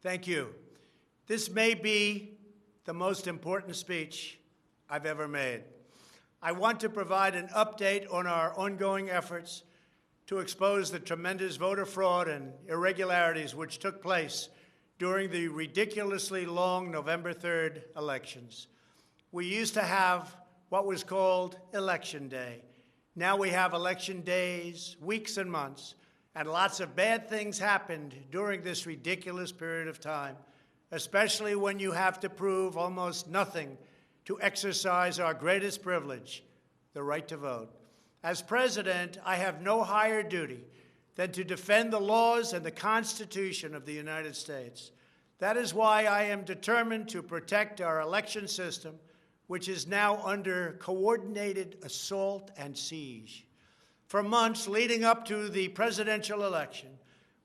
Thank you. This may be the most important speech I've ever made. I want to provide an update on our ongoing efforts to expose the tremendous voter fraud and irregularities which took place during the ridiculously long November 3rd elections. We used to have what was called Election Day. Now we have election days, weeks and months, and lots of bad things happened during this ridiculous period of time, especially when you have to prove almost nothing to exercise our greatest privilege, the right to vote. As president, I have no higher duty than to defend the laws and the Constitution of the United States. That is why I am determined to protect our election system, which is now under coordinated assault and siege. For months leading up to the presidential election,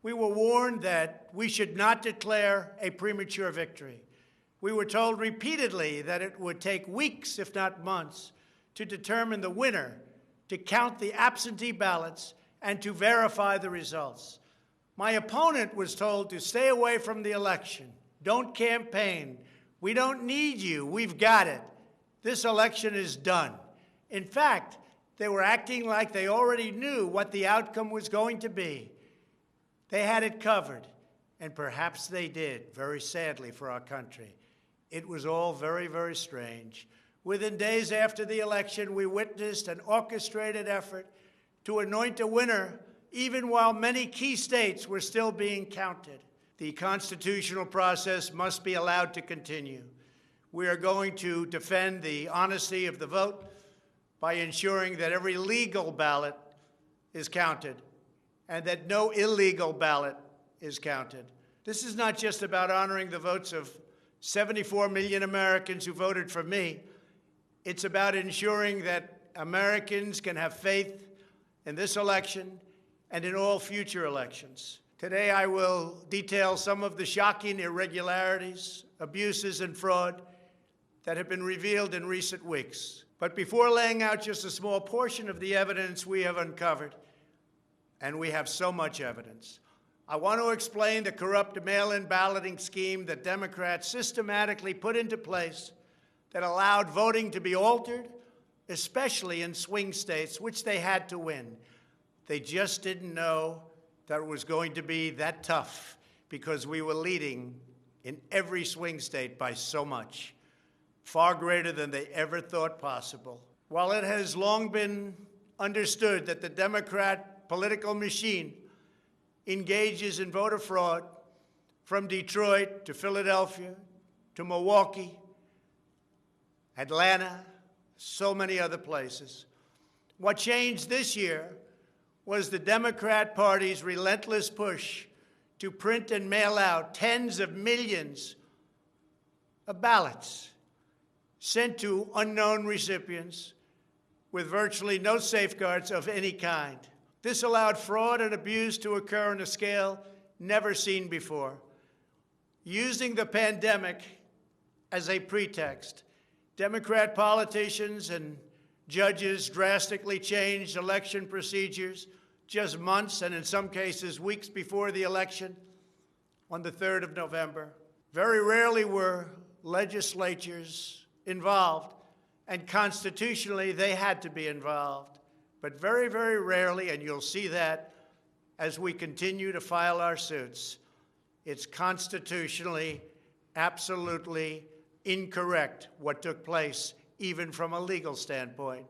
we were warned that we should not declare a premature victory. We were told repeatedly that it would take weeks, if not months, to determine the winner, to count the absentee ballots, and to verify the results. My opponent was told to stay away from the election. Don't campaign. We don't need you. We've got it. This election is done. In fact, they were acting like they already knew what the outcome was going to be. They had it covered, and perhaps they did, very sadly for our country. It was all very, very strange. Within days after the election, we witnessed an orchestrated effort to anoint a winner, even while many key states were still being counted. The constitutional process must be allowed to continue. We are going to defend the honesty of the vote by ensuring that every legal ballot is counted and that no illegal ballot is counted. This is not just about honoring the votes of 74 million Americans who voted for me. It's about ensuring that Americans can have faith in this election and in all future elections. Today, I will detail some of the shocking irregularities, abuses, and fraud that have been revealed in recent weeks. But before laying out just a small portion of the evidence we have uncovered, and we have so much evidence, I want to explain the corrupt mail-in balloting scheme that Democrats systematically put into place that allowed voting to be altered, especially in swing states, which they had to win. They just didn't know that it was going to be that tough because we were leading in every swing state by so much, far greater than they ever thought possible. While it has long been understood that the Democrat political machine engages in voter fraud from Detroit to Philadelphia to Milwaukee, Atlanta, so many other places, what changed this year was the Democrat Party's relentless push to print and mail out tens of millions of ballots sent to unknown recipients with virtually no safeguards of any kind. This allowed fraud and abuse to occur on a scale never seen before. Using the pandemic as a pretext, Democrat politicians and judges drastically changed election procedures just months and in some cases weeks before the election on the 3rd of November. Very rarely were legislatures involved, and constitutionally they had to be involved. But very, very rarely, and you'll see that as we continue to file our suits, it's constitutionally absolutely incorrect what took place, even from a legal standpoint.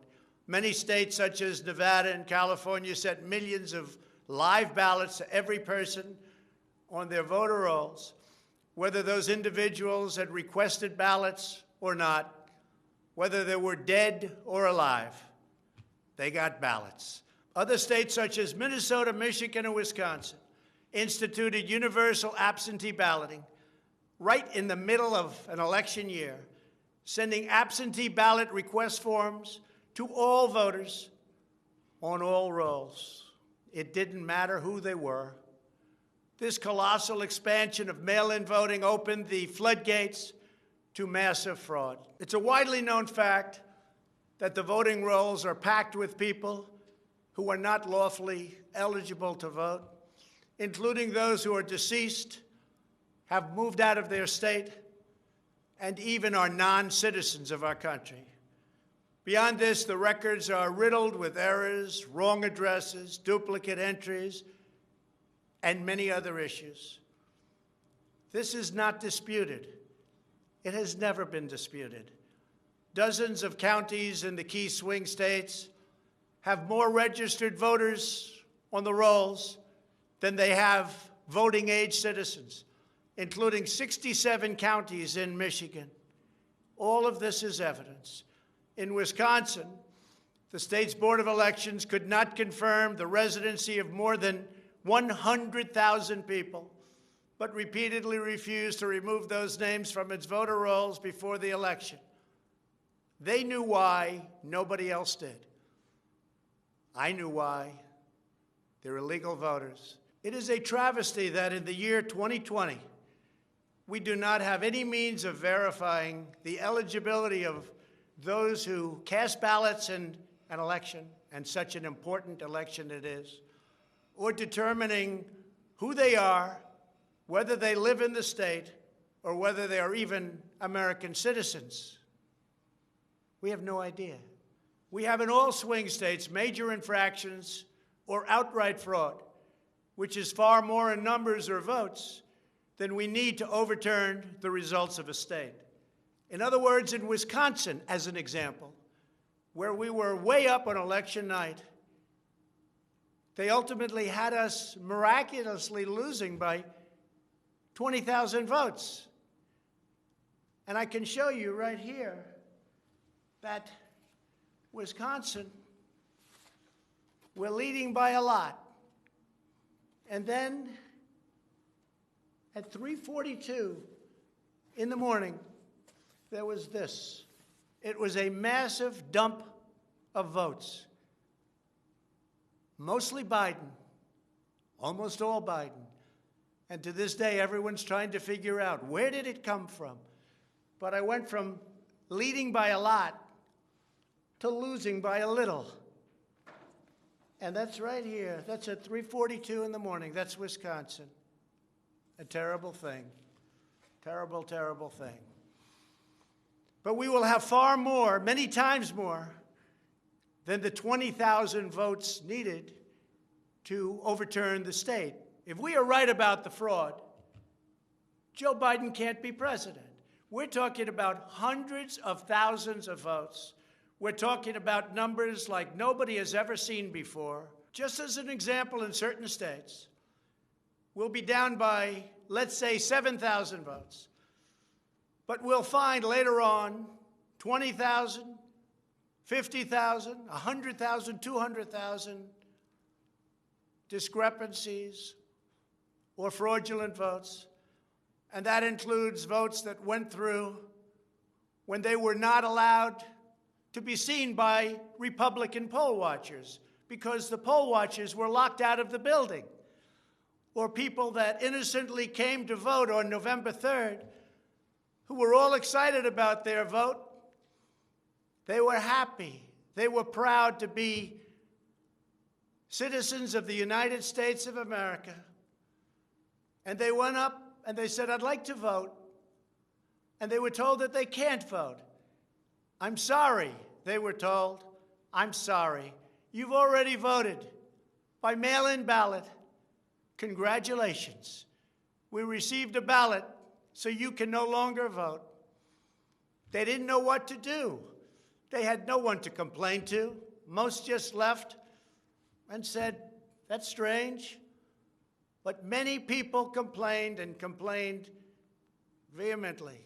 Many states, such as Nevada and California, sent millions of live ballots to every person on their voter rolls, whether those individuals had requested ballots or not, whether they were dead or alive. They got ballots. Other states, such as Minnesota, Michigan, and Wisconsin, instituted universal absentee balloting right in the middle of an election year, sending absentee ballot request forms to all voters on all rolls. It didn't matter who they were. This colossal expansion of mail-in voting opened the floodgates to massive fraud. It's a widely known fact that the voting rolls are packed with people who are not lawfully eligible to vote, including those who are deceased, have moved out of their state and even are non-citizens of our country. Beyond this, the records are riddled with errors, wrong addresses, duplicate entries, and many other issues. This is not disputed. It has never been disputed. Dozens of counties in the key swing states have more registered voters on the rolls than they have voting-age citizens, including 67 counties in Michigan. All of this is evidence. In Wisconsin, the state's Board of Elections could not confirm the residency of more than 100,000 people, but repeatedly refused to remove those names from its voter rolls before the election. They knew why, nobody else did. I knew why. They're illegal voters. It is a travesty that in the year 2020, we do not have any means of verifying the eligibility of those who cast ballots in an election, and such an important election it is, or determining who they are, whether they live in the state, or whether they are even American citizens. We have no idea. We have in all swing states major infractions or outright fraud, which is far more in numbers or votes than we need to overturn the results of a state. In other words, in Wisconsin, as an example, where we were way up on election night, they ultimately had us miraculously losing by 20,000 votes. And I can show you right here that Wisconsin, we're leading by a lot. And then at 3:42 in the morning, there was this. It was a massive dump of votes. Mostly Biden, almost all Biden. And to this day, everyone's trying to figure out, where did it come from? But I went from leading by a lot to losing by a little. And that's right here. That's at 3:42 in the morning. That's Wisconsin. A terrible thing. Terrible, terrible thing. But we will have far more, many times more, than the 20,000 votes needed to overturn the state. If we are right about the fraud, Joe Biden can't be president. We're talking about hundreds of thousands of votes. We're talking about numbers like nobody has ever seen before. Just as an example, in certain states, we'll be down by, let's say, 7,000 votes. But we'll find later on 20,000, 50,000, 100,000, 200,000 discrepancies or fraudulent votes. And that includes votes that went through when they were not allowed to be seen by Republican poll watchers because the poll watchers were locked out of the building. Or people that innocently came to vote on November 3rd, who were all excited about their vote. They were happy. They were proud to be citizens of the United States of America. And they went up and they said, I'd like to vote. And they were told that they can't vote. I'm sorry, they were told. I'm sorry. You've already voted by mail-in ballot. Congratulations. We received a ballot, so you can no longer vote. They didn't know what to do. They had no one to complain to. Most just left and said, that's strange. But many people complained and complained vehemently.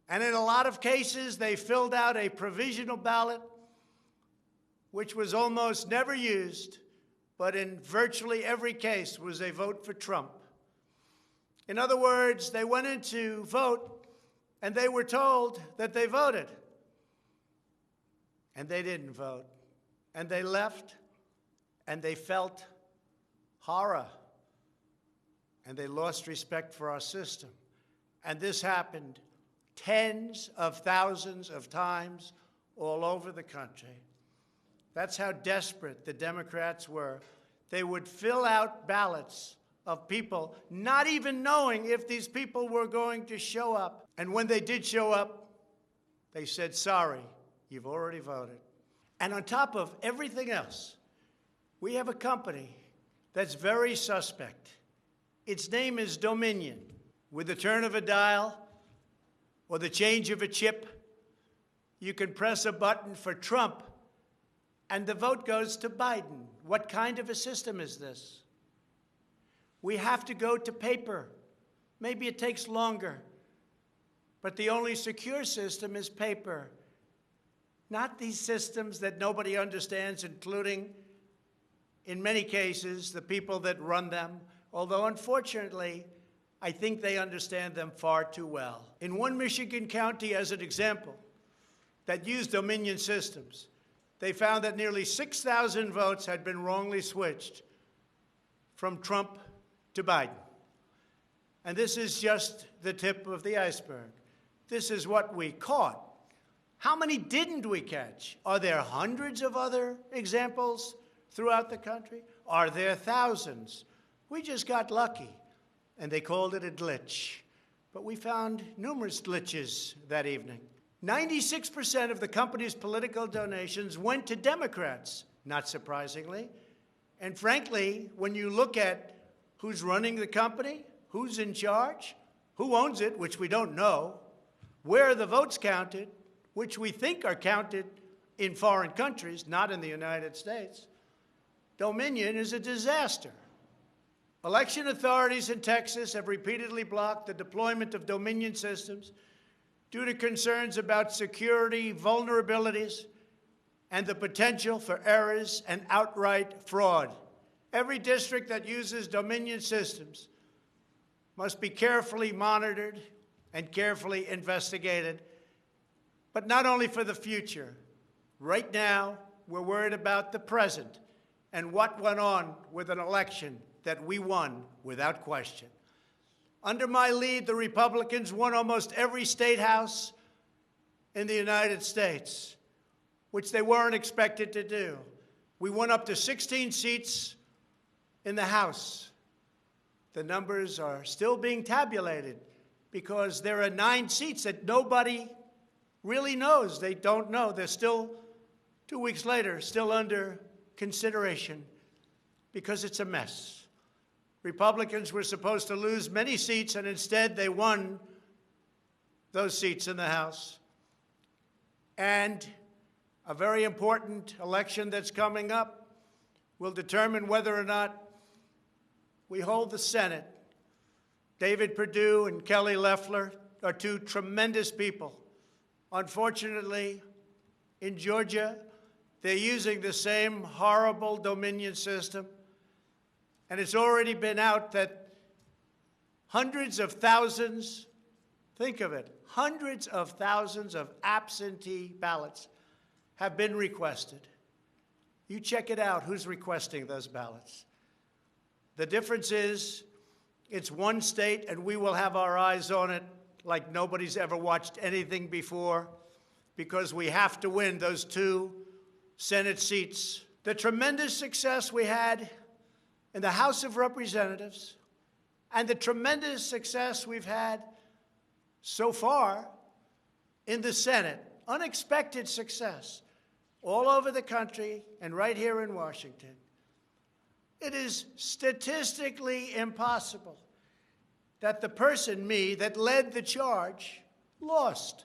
And in a lot of cases, they filled out a provisional ballot, which was almost never used, but in virtually every case was a vote for Trump. In other words, they went in to vote, and they were told that they voted. And they didn't vote. And they left, and they felt horror. And they lost respect for our system. And this happened tens of thousands of times all over the country. That's how desperate the Democrats were. They would fill out ballots of people not even knowing if these people were going to show up. And when they did show up, they said, sorry, you've already voted. And on top of everything else, we have a company that's very suspect. Its name is Dominion. With the turn of a dial or the change of a chip, you can press a button for Trump and the vote goes to Biden. What kind of a system is this? We have to go to paper. Maybe it takes longer, but the only secure system is paper. Not these systems that nobody understands, including, in many cases, the people that run them, although unfortunately, I think they understand them far too well. In one Michigan county, as an example, that used Dominion systems, they found that nearly 6,000 votes had been wrongly switched from Trump to Biden. And this is just the tip of the iceberg. This is what we caught. How many didn't we catch? Are there hundreds of other examples throughout the country? Are there thousands? We just got lucky, and they called it a glitch. But we found numerous glitches that evening. 96% of the company's political donations went to Democrats, not surprisingly. And frankly, when you look at who's running the company, who's in charge, who owns it, which we don't know, where are the votes counted, which we think are counted in foreign countries, not in the United States, Dominion is a disaster. Election authorities in Texas have repeatedly blocked the deployment of Dominion systems due to concerns about security vulnerabilities and the potential for errors and outright fraud. Every district that uses Dominion systems must be carefully monitored and carefully investigated, but not only for the future. Right now, we're worried about the present and what went on with an election that we won without question. Under my lead, the Republicans won almost every state house in the United States, which they weren't expected to do. We won up to 16 seats in the House. The numbers are still being tabulated because there are 9 seats that nobody really knows. They don't know. They're still, 2 weeks later, still under consideration because it's a mess. Republicans were supposed to lose many seats, and instead they won those seats in the House. And a very important election that's coming up will determine whether or not we hold the Senate. David Perdue and Kelly Loeffler are 2 tremendous people. Unfortunately, in Georgia, they're using the same horrible Dominion system. And it's already been out that hundreds of thousands, think of it, hundreds of thousands of absentee ballots have been requested. You check it out, who's requesting those ballots. The difference is it's one state, and we will have our eyes on it like nobody's ever watched anything before, because we have to win those 2 Senate seats. The tremendous success we had in the House of Representatives and the tremendous success we've had so far in the Senate, unexpected success all over the country and right here in Washington. It is statistically impossible that the person, me, that led the charge lost.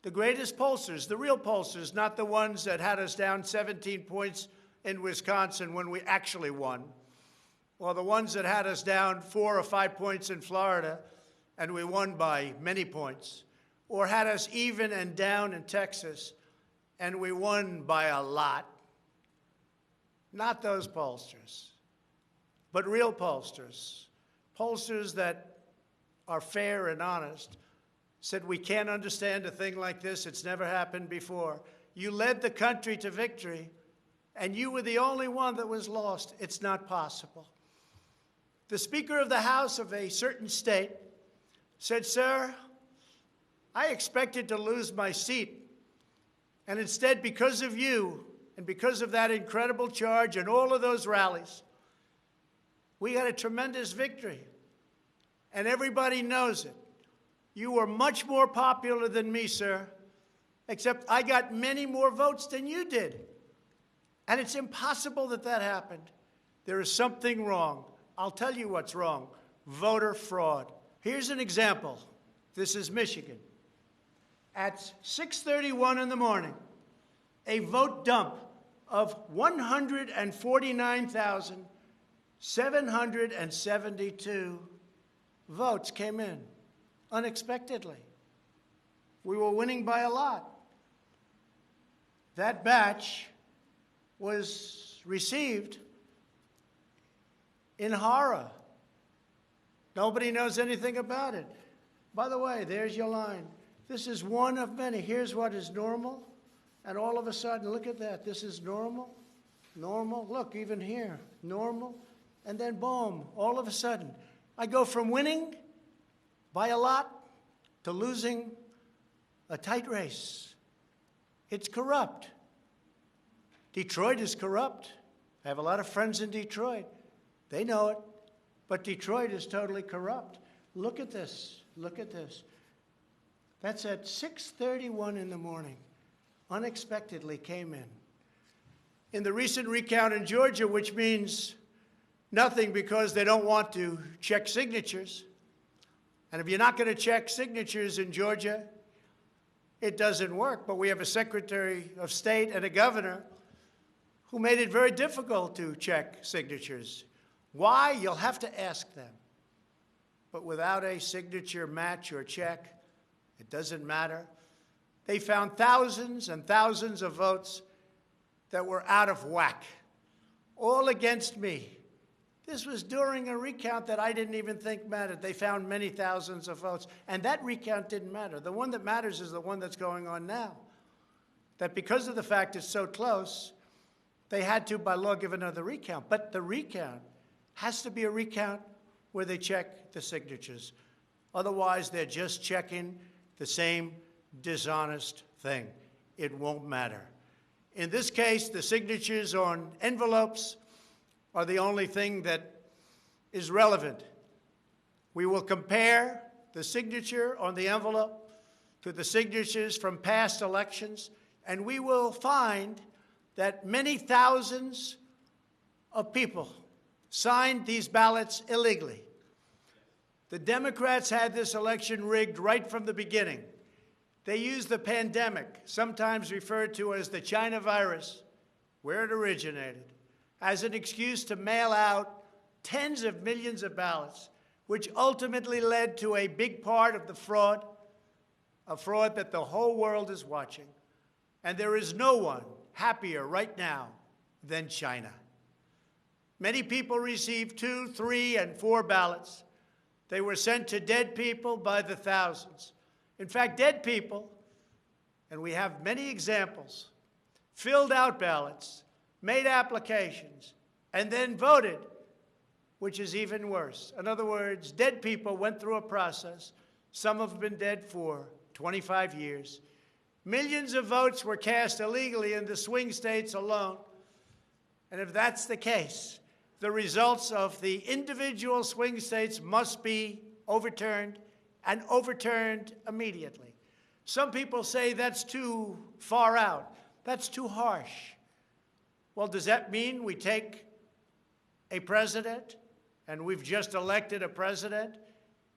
The greatest pollsters, the real pollsters, not the ones that had us down 17 points in Wisconsin when we actually won, or the ones that had us down 4 or 5 points in Florida and we won by many points, or had us even and down in Texas and we won by a lot. Not those pollsters, but real pollsters, pollsters that are fair and honest, said we can't understand a thing like this. It's never happened before. You led the country to victory, and you were the only one that was lost. It's not possible. The Speaker of the House of a certain state said, "Sir, I expected to lose my seat, and instead, because of you and because of that incredible charge and all of those rallies, We had a tremendous victory, and everybody knows it. You were much more popular than me, sir, except I got many more votes than you did. And it's impossible that that happened. There is something wrong. I'll tell you what's wrong. Voter fraud. Here's an example. This is Michigan. At 6:31 in the morning, a vote dump of 149,772 votes came in unexpectedly. We were winning by a lot. That batch was received in horror. Nobody knows anything about it. By the way, there's your line. This is one of many. Here's what is normal. And all of a sudden, look at that. This is normal, normal. Look, even here, normal. And then, boom, all of a sudden, I go from winning by a lot to losing a tight race. It's corrupt. Detroit is corrupt. I have a lot of friends in Detroit. They know it. But Detroit is totally corrupt. Look at this. Look at this. That's at 6:31 in the morning. Unexpectedly came in. In the recent recount in Georgia, which means nothing because they don't want to check signatures. And if you're not going to check signatures in Georgia, it doesn't work. But we have a Secretary of State and a governor who made it very difficult to check signatures. Why? You'll have to ask them. But without a signature match or check, it doesn't matter. They found thousands and thousands of votes that were out of whack, all against me. This was during a recount that I didn't even think mattered. They found many thousands of votes, and that recount didn't matter. The one that matters is the one that's going on now. That because of the fact it's so close, they had to, by law, give another recount. But the recount has to be a recount where they check the signatures. Otherwise, they're just checking the same dishonest thing. It won't matter. In this case, the signatures on envelopes are the only thing that is relevant. We will compare the signature on the envelope to the signatures from past elections, and we will find that many thousands of people signed these ballots illegally. The Democrats had this election rigged right from the beginning. They used the pandemic, sometimes referred to as the China virus, where it originated, as an excuse to mail out tens of millions of ballots, which ultimately led to a big part of the fraud, a fraud that the whole world is watching. And there is no one happier right now than China. Many people received 2, 3, and 4 ballots. They were sent to dead people by the thousands. In fact, dead people, and we have many examples, filled out ballots, made applications, and then voted, which is even worse. In other words, dead people went through a process. Some have been dead for 25 years. Millions of votes were cast illegally in the swing states alone. And if that's the case, the results of the individual swing states must be overturned, and overturned immediately. Some people say that's too far out. That's too harsh. Well, does that mean we take a president, and we've just elected a president,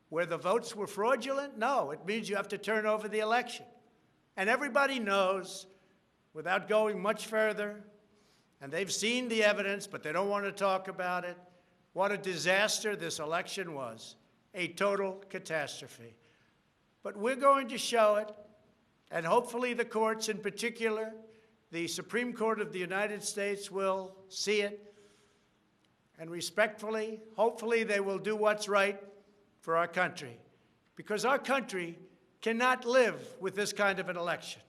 where the votes were fraudulent? No, it means you have to turn over the election. And everybody knows, without going much further, and they've seen the evidence, but they don't want to talk about it, what a disaster this election was. A total catastrophe. But we're going to show it, and hopefully the courts, in particular, the Supreme Court of the United States, will see it. And respectfully, hopefully they will do what's right for our country. Because our country cannot live with this kind of an election.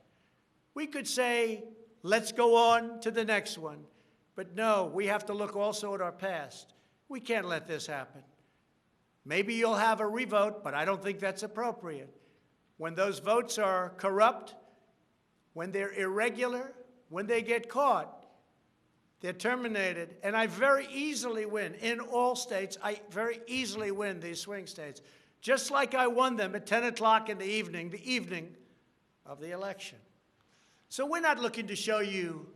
We could say, let's go on to the next one. But no, we have to look also at our past. We can't let this happen. Maybe you'll have a revote, but I don't think that's appropriate. When those votes are corrupt, when they're irregular, when they get caught, They're terminated, and I very easily win. In all states, I very easily win these swing states, just like I won them at 10 o'clock in the evening of the election. So we're not looking to show you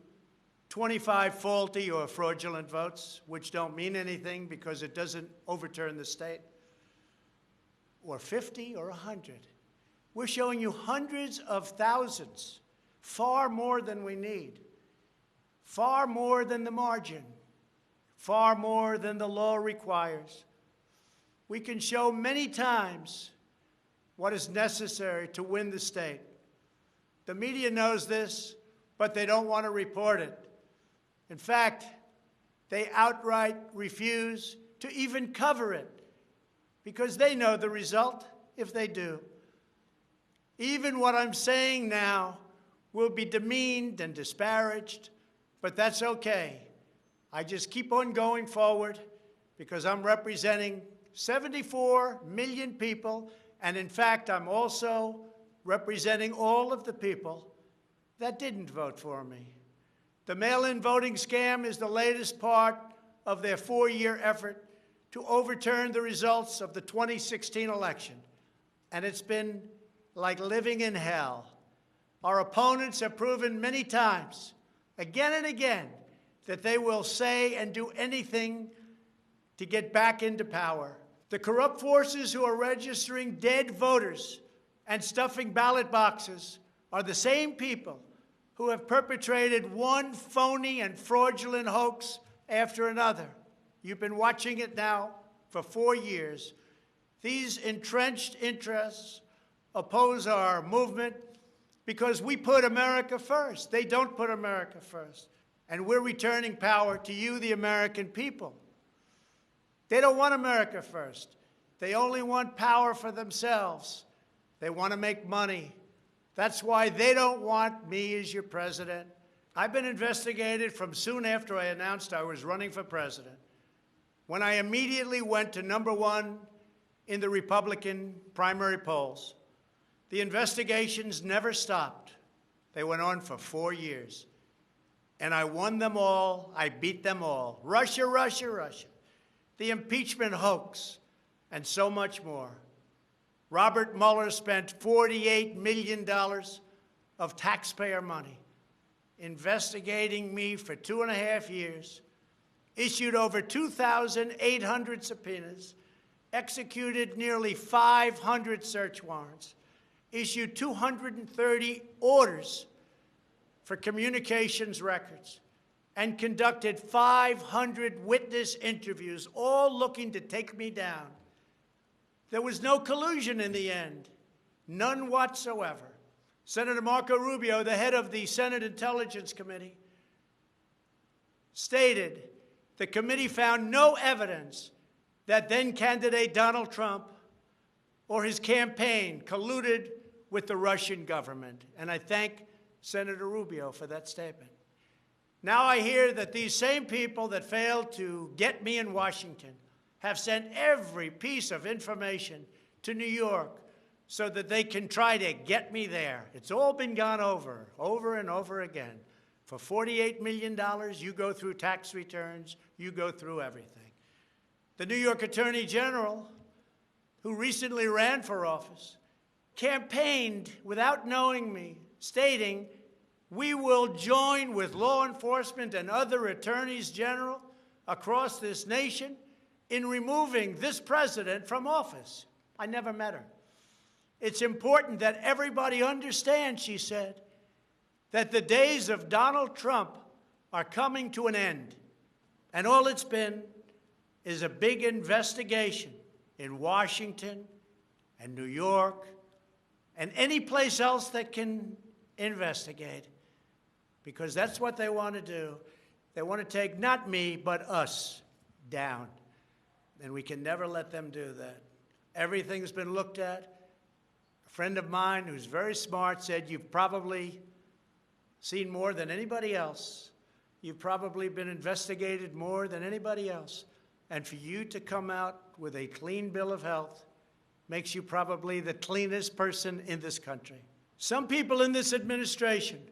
25 faulty or fraudulent votes, which don't mean anything because it doesn't overturn the state, or 50 or 100. We're showing you hundreds of thousands, far more than we need, far more than the margin, far more than the law requires. We can show many times what is necessary to win the state. The media knows this, but they don't want to report it. In fact, they outright refuse to even cover it because they know the result if they do. Even what I'm saying now will be demeaned and disparaged, but that's okay. I just keep on going forward because I'm representing 74 million people, and in fact, I'm also representing all of the people that didn't vote for me. The mail-in voting scam is the latest part of their 4-year effort to overturn the results of the 2016 election, and it's been like living in hell. Our opponents have proven many times, again and again, that they will say and do anything to get back into power. The corrupt forces who are registering dead voters and stuffing ballot boxes are the same people who have perpetrated one phony and fraudulent hoax after another. You've been watching it now for 4 years. These entrenched interests oppose our movement because we put America first. They don't put America first. And we're returning power to you, the American people. They don't want America first. They only want power for themselves. They want to make money. That's why they don't want me as your president. I've been investigated from soon after I announced I was running for president, when I immediately went to #1 in the Republican primary polls. The investigations never stopped. They went on for 4 years. And I won them all. I beat them all. Russia, Russia, Russia. The impeachment hoax, and so much more. Robert Mueller spent $48 million of taxpayer money investigating me for 2.5 years, issued over 2,800 subpoenas, executed nearly 500 search warrants, issued 230 orders for communications records, and conducted 500 witness interviews, all looking to take me down. There was no collusion in the end, none whatsoever. Senator Marco Rubio, the head of the Senate Intelligence Committee, stated the committee found no evidence that then-candidate Donald Trump or his campaign colluded with the Russian government. And I thank Senator Rubio for that statement. Now I hear that these same people that failed to get me in Washington have sent every piece of information to New York so that they can try to get me there. It's all been gone over and over again. For $48 million, you go through tax returns, you go through everything. The New York Attorney General, who recently ran for office, campaigned without knowing me, stating, "We will join with law enforcement and other attorneys general across this nation in removing this president from office." I never met her. It's important that everybody understand, she said, that the days of Donald Trump are coming to an end. And all it's been is a big investigation in Washington and New York and any place else that can investigate, because that's what they want to do. They want to take not me, but us down. And we can never let them do that. Everything's been looked at. A friend of mine who's very smart said, "You've probably seen more than anybody else. You've probably been investigated more than anybody else. And for you to come out with a clean bill of health makes you probably the cleanest person in this country." Some people in this administration,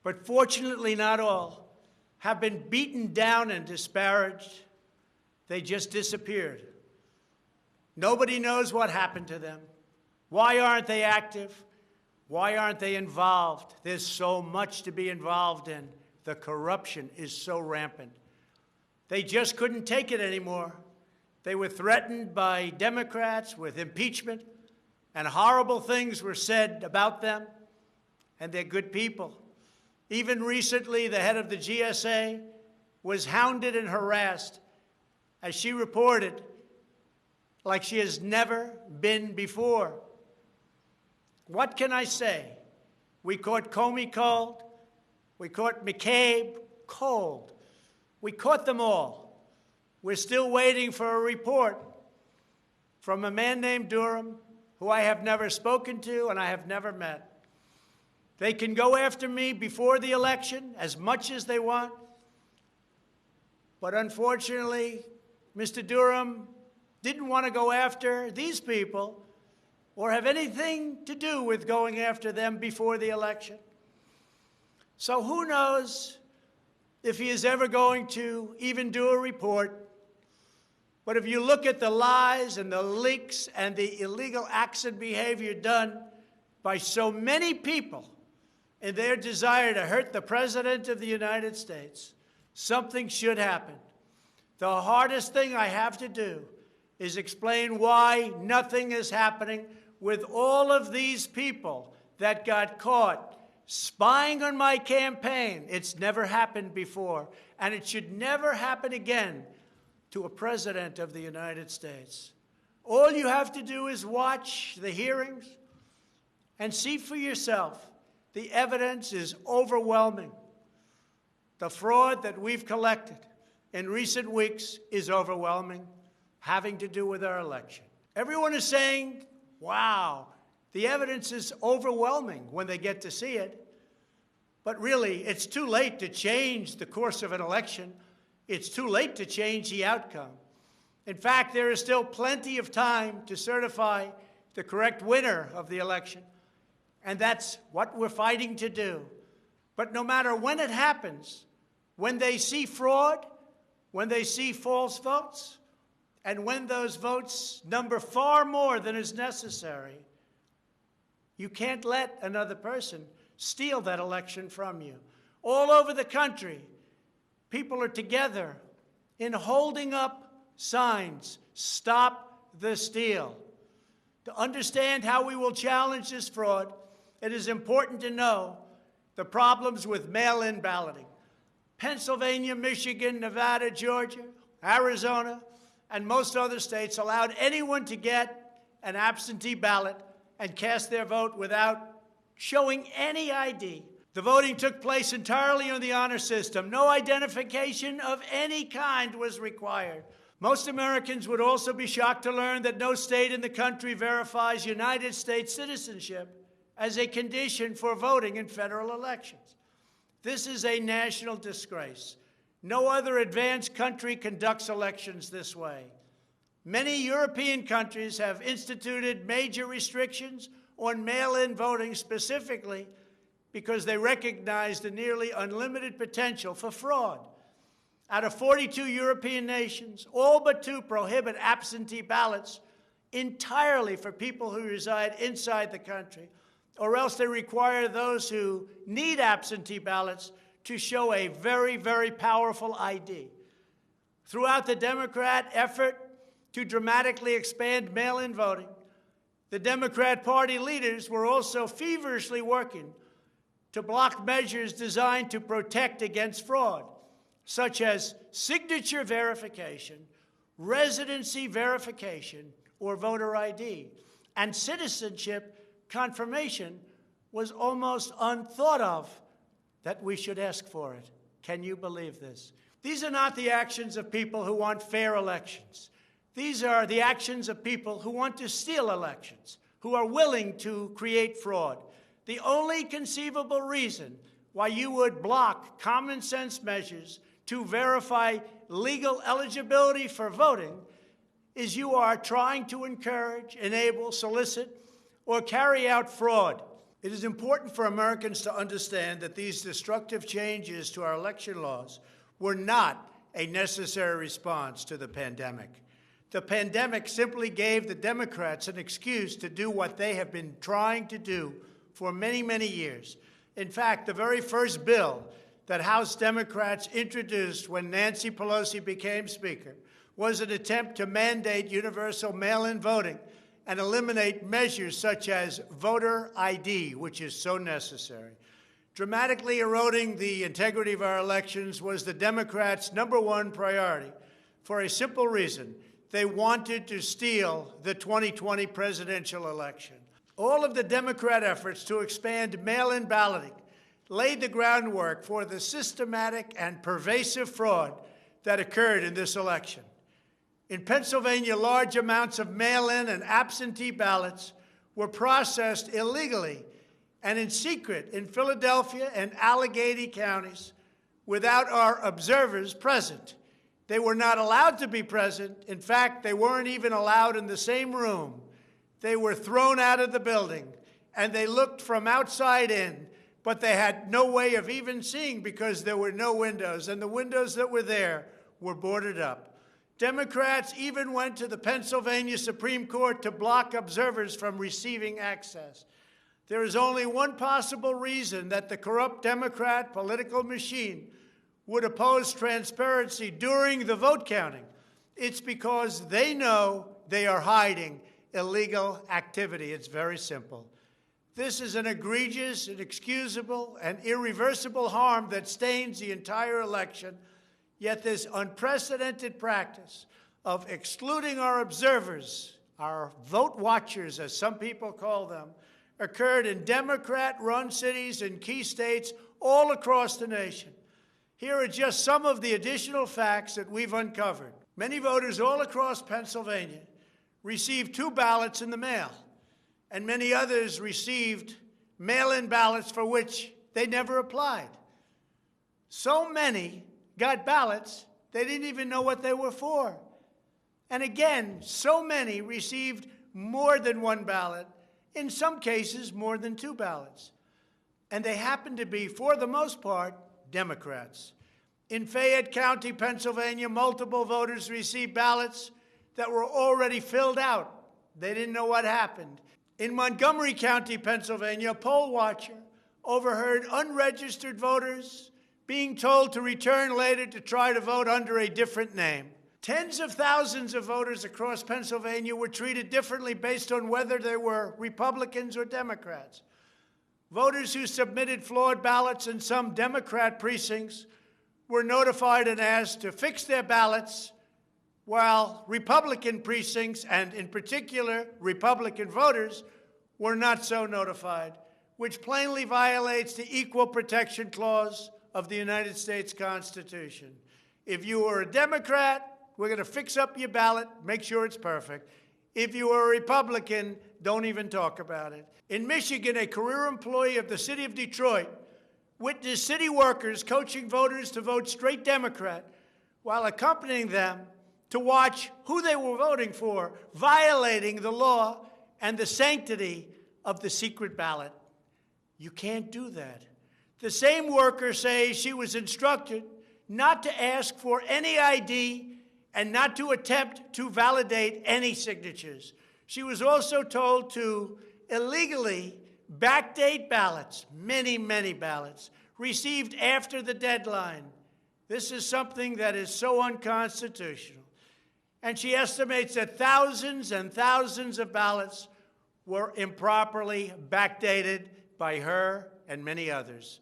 but fortunately not all, have been beaten down and disparaged. They just disappeared. Nobody knows what happened to them. Why aren't they active? Why aren't they involved? There's so much to be involved in. The corruption is so rampant. They just couldn't take it anymore. They were threatened by Democrats with impeachment, and horrible things were said about them, and they're good people. Even recently, the head of the GSA was hounded and harassed, as she reported, like she has never been before. What can I say? We caught Comey cold. We caught McCabe cold. We caught them all. We're still waiting for a report from a man named Durham, who I have never spoken to and I have never met. They can go after me before the election as much as they want. But unfortunately, Mr. Durham didn't want to go after these people or have anything to do with going after them before the election. So who knows if he is ever going to even do a report. But if you look at the lies and the leaks and the illegal acts and behavior done by so many people in their desire to hurt the President of the United States, something should happen. The hardest thing I have to do is explain why nothing is happening with all of these people that got caught spying on my campaign. It's never happened before, and it should never happen again to a president of the United States. All you have to do is watch the hearings and see for yourself. The evidence is overwhelming. The fraud that we've collected in recent weeks is overwhelming, having to do with our election. Everyone is saying, wow, the evidence is overwhelming when they get to see it. But really, it's too late to change the course of an election. It's too late to change the outcome. In fact, there is still plenty of time to certify the correct winner of the election. And that's what we're fighting to do. But no matter when it happens, when they see fraud, when they see false votes, and when those votes number far more than is necessary, you can't let another person steal that election from you. All over the country, people are together in holding up signs, "Stop the Steal." To understand how we will challenge this fraud, it is important to know the problems with mail-in balloting. Pennsylvania, Michigan, Nevada, Georgia, Arizona, and most other states allowed anyone to get an absentee ballot and cast their vote without showing any ID. The voting took place entirely on the honor system. No identification of any kind was required. Most Americans would also be shocked to learn that no state in the country verifies United States citizenship as a condition for voting in federal elections. This is a national disgrace. No other advanced country conducts elections this way. Many European countries have instituted major restrictions on mail-in voting specifically because they recognize the nearly unlimited potential for fraud. Out of 42 European nations, all but 2 prohibit absentee ballots entirely for people who reside inside the country, or else they require those who need absentee ballots to show a very, very powerful ID. Throughout the Democrat effort to dramatically expand mail-in voting, the Democrat Party leaders were also feverishly working to block measures designed to protect against fraud, such as signature verification, residency verification, or voter ID, and citizenship confirmation was almost unthought of that we should ask for it. Can you believe this? These are not the actions of people who want fair elections. These are the actions of people who want to steal elections, who are willing to create fraud. The only conceivable reason why you would block common sense measures to verify legal eligibility for voting is you are trying to encourage, enable, solicit, or carry out fraud. It is important for Americans to understand that these destructive changes to our election laws were not a necessary response to the pandemic. The pandemic simply gave the Democrats an excuse to do what they have been trying to do for many, many years. In fact, the very first bill that House Democrats introduced when Nancy Pelosi became Speaker was an attempt to mandate universal mail-in voting and eliminate measures such as voter ID, which is so necessary. Dramatically eroding the integrity of our elections was the Democrats' #1 priority for a simple reason. They wanted to steal the 2020 presidential election. All of the Democrat efforts to expand mail-in balloting laid the groundwork for the systematic and pervasive fraud that occurred in this election. In Pennsylvania, large amounts of mail-in and absentee ballots were processed illegally and in secret in Philadelphia and Allegheny counties without our observers present. They were not allowed to be present. In fact, they weren't even allowed in the same room. They were thrown out of the building, and they looked from outside in, but they had no way of even seeing because there were no windows, and the windows that were there were boarded up. Democrats even went to the Pennsylvania Supreme Court to block observers from receiving access. There is only one possible reason that the corrupt Democrat political machine would oppose transparency during the vote counting. It's because they know they are hiding illegal activity. It's very simple. This is an egregious, inexcusable, and irreversible harm that stains the entire election. Yet this unprecedented practice of excluding our observers, our vote watchers, as some people call them, occurred in Democrat-run cities and key states all across the nation. Here are just some of the additional facts that we've uncovered. Many voters all across Pennsylvania received 2 ballots in the mail, and many others received mail-in ballots for which they never applied. So many got ballots, they didn't even know what they were for. And again, so many received more than 1 ballot, in some cases more than 2 ballots. And they happened to be, for the most part, Democrats. In Fayette County, Pennsylvania, multiple voters received ballots that were already filled out. They didn't know what happened. In Montgomery County, Pennsylvania, a poll watcher overheard unregistered voters being told to return later to try to vote under a different name. Tens of thousands of voters across Pennsylvania were treated differently based on whether they were Republicans or Democrats. Voters who submitted flawed ballots in some Democrat precincts were notified and asked to fix their ballots, while Republican precincts, and in particular Republican voters, were not so notified, which plainly violates the Equal Protection Clause of the United States Constitution. If you are a Democrat, we're going to fix up your ballot, make sure it's perfect. If you are a Republican, don't even talk about it. In Michigan, a career employee of the city of Detroit witnessed city workers coaching voters to vote straight Democrat while accompanying them to watch who they were voting for, violating the law and the sanctity of the secret ballot. You can't do that. The same worker says she was instructed not to ask for any ID and not to attempt to validate any signatures. She was also told to illegally backdate ballots, many, many ballots, received after the deadline. This is something that is so unconstitutional. And she estimates that thousands and thousands of ballots were improperly backdated by her and many others.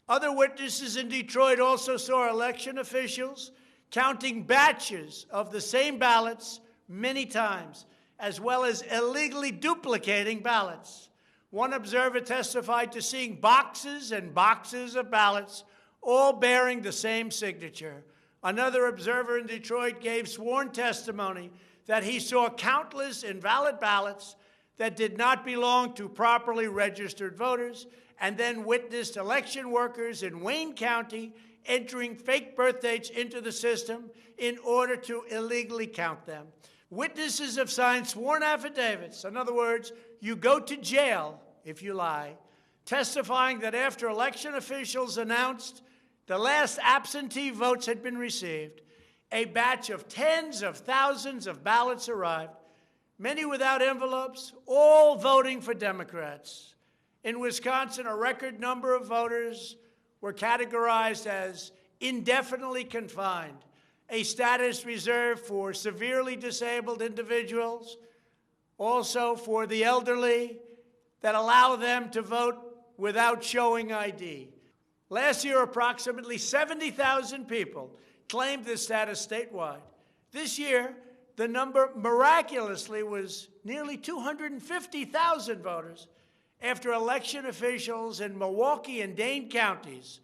Other witnesses in Detroit also saw election officials counting batches of the same ballots many times, as well as illegally duplicating ballots. One observer testified to seeing boxes and boxes of ballots, all bearing the same signature. Another observer in Detroit gave sworn testimony that he saw countless invalid ballots that did not belong to properly registered voters, and then witnessed election workers in Wayne County entering fake birth dates into the system in order to illegally count them. Witnesses have signed sworn affidavits. In other words, you go to jail if you lie. testifying that after election officials announced the last absentee votes had been received, a batch of tens of thousands of ballots arrived, many without envelopes, all voting for Democrats. In Wisconsin, a record number of voters were categorized as indefinitely confined, a status reserved for severely disabled individuals, also for the elderly, that allow them to vote without showing ID. Last year, approximately 70,000 people claimed this status statewide. This year, the number miraculously was nearly 250,000 voters after election officials in Milwaukee and Dane counties,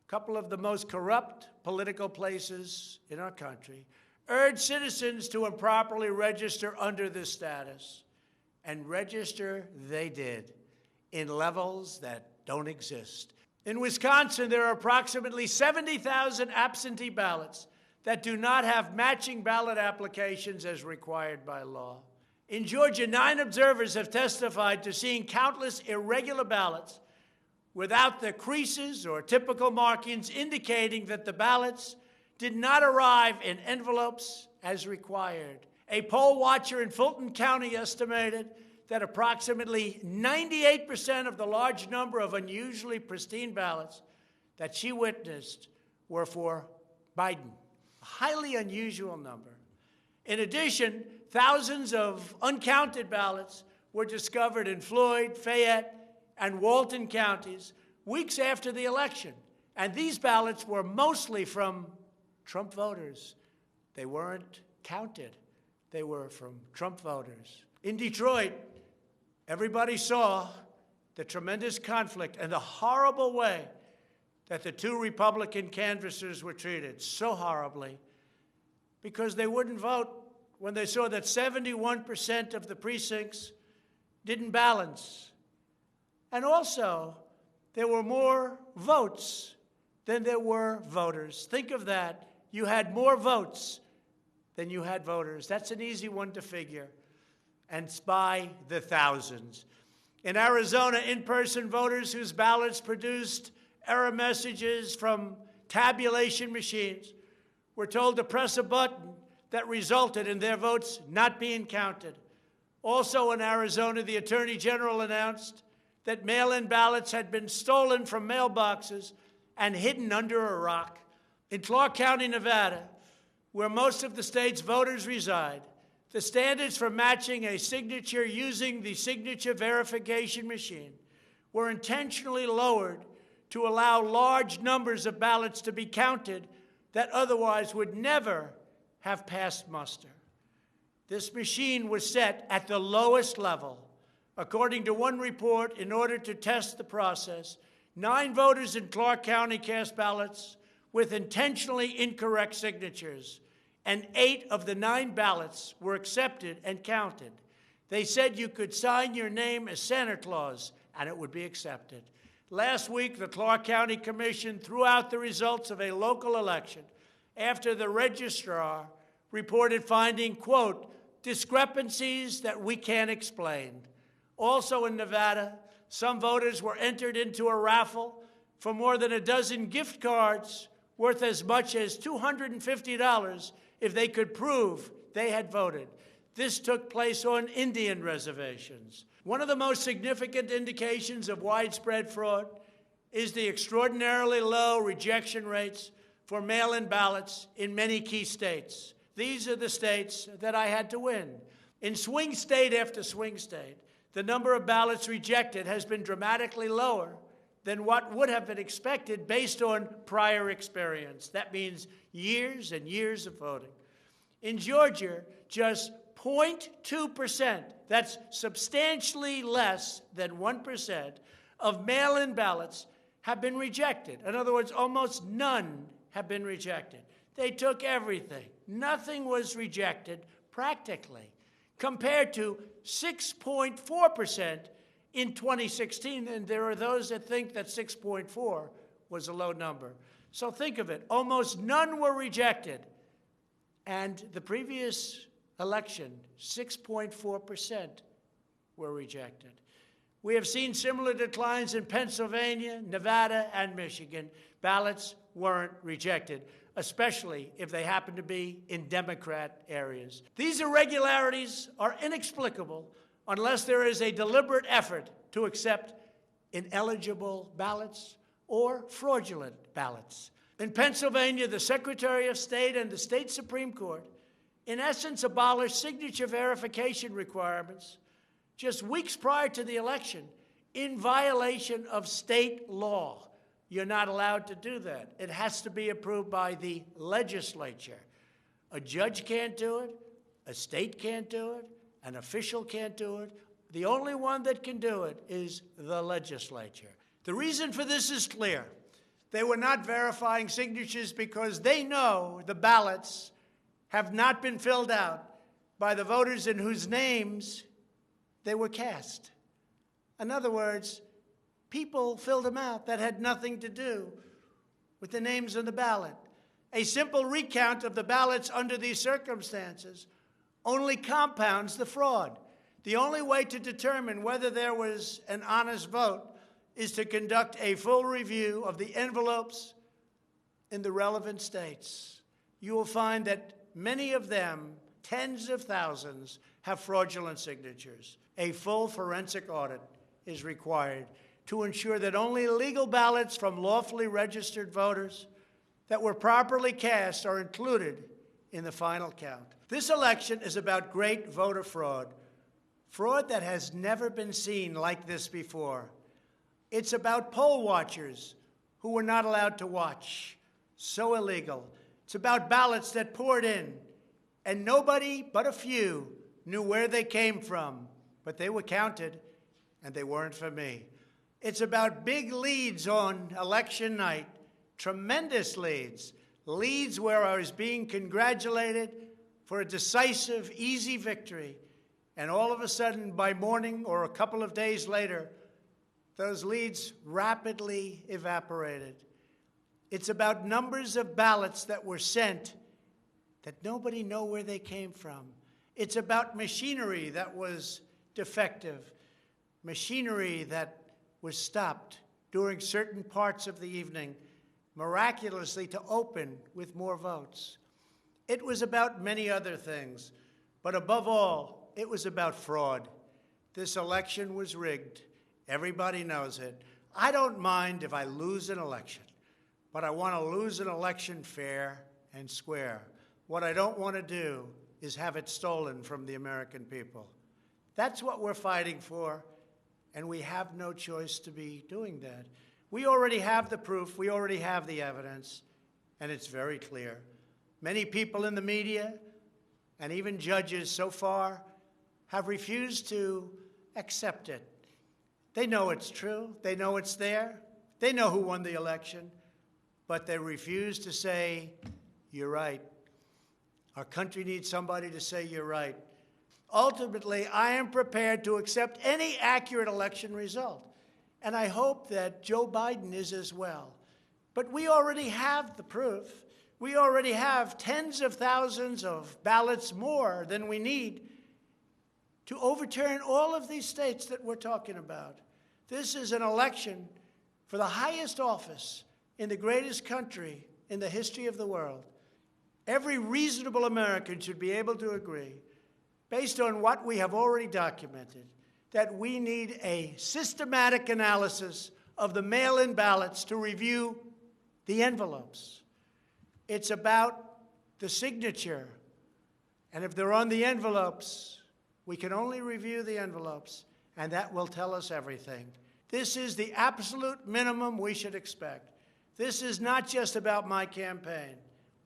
a couple of the most corrupt political places in our country, urged citizens to improperly register under this status. And register they did in levels that don't exist. In Wisconsin, there are approximately 70,000 absentee ballots that do not have matching ballot applications as required by law. In Georgia, 9 observers have testified to seeing countless irregular ballots without the creases or typical markings indicating that the ballots did not arrive in envelopes as required. A poll watcher in Fulton County estimated that approximately 98% of the large number of unusually pristine ballots that she witnessed were for Biden, a highly unusual number. In addition, thousands of uncounted ballots were discovered in Floyd, Fayette, and Walton counties weeks after the election, and these ballots were mostly from Trump voters. They weren't counted. They were from Trump voters. In Detroit, everybody saw the tremendous conflict and the horrible way that the 2 Republican canvassers were treated, so horribly, because they wouldn't vote when they saw that 71% of the precincts didn't balance. And also, there were more votes than there were voters. Think of that. You had more votes than you had voters. That's an easy one to figure. And it's by the thousands. In Arizona, in-person voters whose ballots produced error messages from tabulation machines were told to press a button that resulted in their votes not being counted. Also in Arizona, the Attorney General announced that mail-in ballots had been stolen from mailboxes and hidden under a rock. In Clark County, Nevada, where most of the state's voters reside, the standards for matching a signature using the signature verification machine were intentionally lowered to allow large numbers of ballots to be counted that otherwise would never have passed muster. This machine was set at the lowest level. According to one report, in order to test the process, 9 voters in Clark County cast ballots with intentionally incorrect signatures, and 8 of the 9 ballots were accepted and counted. They said you could sign your name as Santa Claus, and it would be accepted. Last week, the Clark County Commission threw out the results of a local election after the registrar reported finding, quote, discrepancies that we can't explain. Also in Nevada, some voters were entered into a raffle for more than a dozen gift cards worth as much as $250 if they could prove they had voted. This took place on Indian reservations. One of the most significant indications of widespread fraud is the extraordinarily low rejection rates for mail-in ballots in many key states. These are the states that I had to win. In swing state after swing state, the number of ballots rejected has been dramatically lower than what would have been expected based on prior experience. That means years and years of voting. In Georgia, just 0.2%, that's substantially less than 1%, of mail-in ballots have been rejected. In other words, almost none have been rejected. They took everything. Nothing was rejected practically, compared to 6.4% in 2016, and there are those that think that 6.4 was a low number. So think of it. Almost none were rejected. And the previous election, 6.4% were rejected. We have seen similar declines in Pennsylvania, Nevada, and Michigan. Ballots weren't rejected, especially if they happen to be in Democrat areas. These irregularities are inexplicable unless there is a deliberate effort to accept ineligible ballots or fraudulent ballots. In Pennsylvania, the Secretary of State and the state Supreme Court, in essence, abolished signature verification requirements just weeks prior to the election in violation of state law. You're not allowed to do that. It has to be approved by the legislature. A judge can't do it. A state can't do it. An official can't do it. The only one that can do it is the legislature. The reason for this is clear. They were not verifying signatures because they know the ballots have not been filled out by the voters in whose names they were cast. In other words, people filled them out that had nothing to do with the names on the ballot. A simple recount of the ballots under these circumstances only compounds the fraud. The only way to determine whether there was an honest vote is to conduct a full review of the envelopes in the relevant states. You will find that many of them, tens of thousands, have fraudulent signatures. A full forensic audit is required to ensure that only legal ballots from lawfully registered voters that were properly cast are included in the final count. This election is about great voter fraud, fraud that has never been seen like this before. It's about poll watchers who were not allowed to watch. So illegal. It's about ballots that poured in, and nobody but a few knew where they came from, but they were counted, and they weren't for me. It's about big leads on election night, tremendous leads, leads where I was being congratulated for a decisive, easy victory, and all of a sudden, by morning or a couple of days later, those leads rapidly evaporated. It's about numbers of ballots that were sent that nobody knew where they came from. It's about machinery that was defective, machinery that was stopped during certain parts of the evening, miraculously to open with more votes. It was about many other things, but above all, it was about fraud. This election was rigged. Everybody knows it. I don't mind if I lose an election, but I want to lose an election fair and square. What I don't want to do is have it stolen from the American people. That's what we're fighting for, and we have no choice to be doing that. We already have the proof. We already have the evidence, and it's very clear. Many people in the media and even judges so far have refused to accept it. They know it's true. They know it's there. They know who won the election, but they refuse to say, you're right. Our country needs somebody to say you're right. Ultimately, I am prepared to accept any accurate election result, and I hope that Joe Biden is as well. But we already have the proof. We already have tens of thousands of ballots more than we need to overturn all of these states that we're talking about. This is an election for the highest office in the greatest country in the history of the world. Every reasonable American should be able to agree, based on what we have already documented, that we need a systematic analysis of the mail-in ballots to review the envelopes. It's about the signature. And if they're on the envelopes, we can only review the envelopes, and that will tell us everything. This is the absolute minimum we should expect. This is not just about my campaign,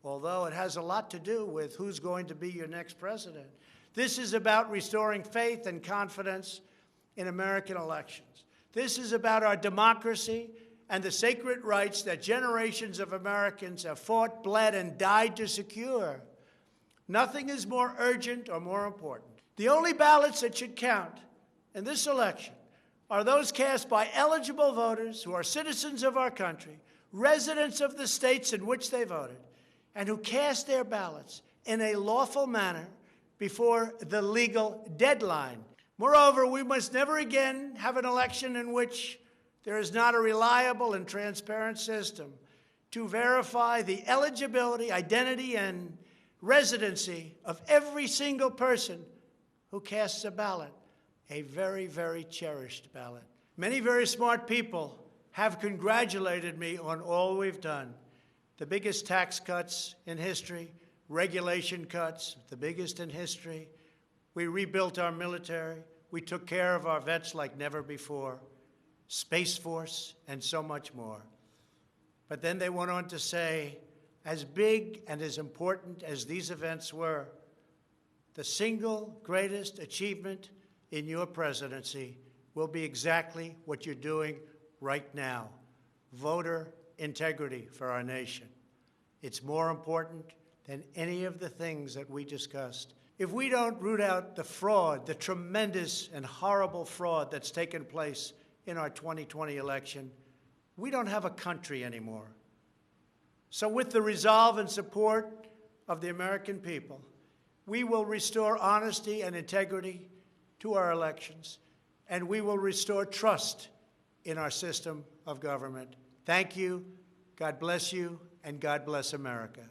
although it has a lot to do with who's going to be your next president. This is about restoring faith and confidence in American elections. This is about our democracy and the sacred rights that generations of Americans have fought, bled, and died to secure. Nothing is more urgent or more important. The only ballots that should count in this election are those cast by eligible voters who are citizens of our country, residents of the states in which they voted, and who cast their ballots in a lawful manner before the legal deadline. Moreover, we must never again have an election in which there is not a reliable and transparent system to verify the eligibility, identity, and residency of every single person who casts a ballot, a very, very cherished ballot. Many very smart people have congratulated me on all we've done. The biggest tax cuts in history, regulation cuts, the biggest in history. We rebuilt our military. We took care of our vets like never before. Space Force, and so much more. But then they went on to say, as big and as important as these events were, the single greatest achievement in your presidency will be exactly what you're doing right now, voter integrity for our nation. It's more important than any of the things that we discussed. If we don't root out the fraud, the tremendous and horrible fraud that's taken place in our 2020 election, we don't have a country anymore. So with the resolve and support of the American people, we will restore honesty and integrity to our elections, and we will restore trust in our system of government. Thank you, God bless you, and God bless America.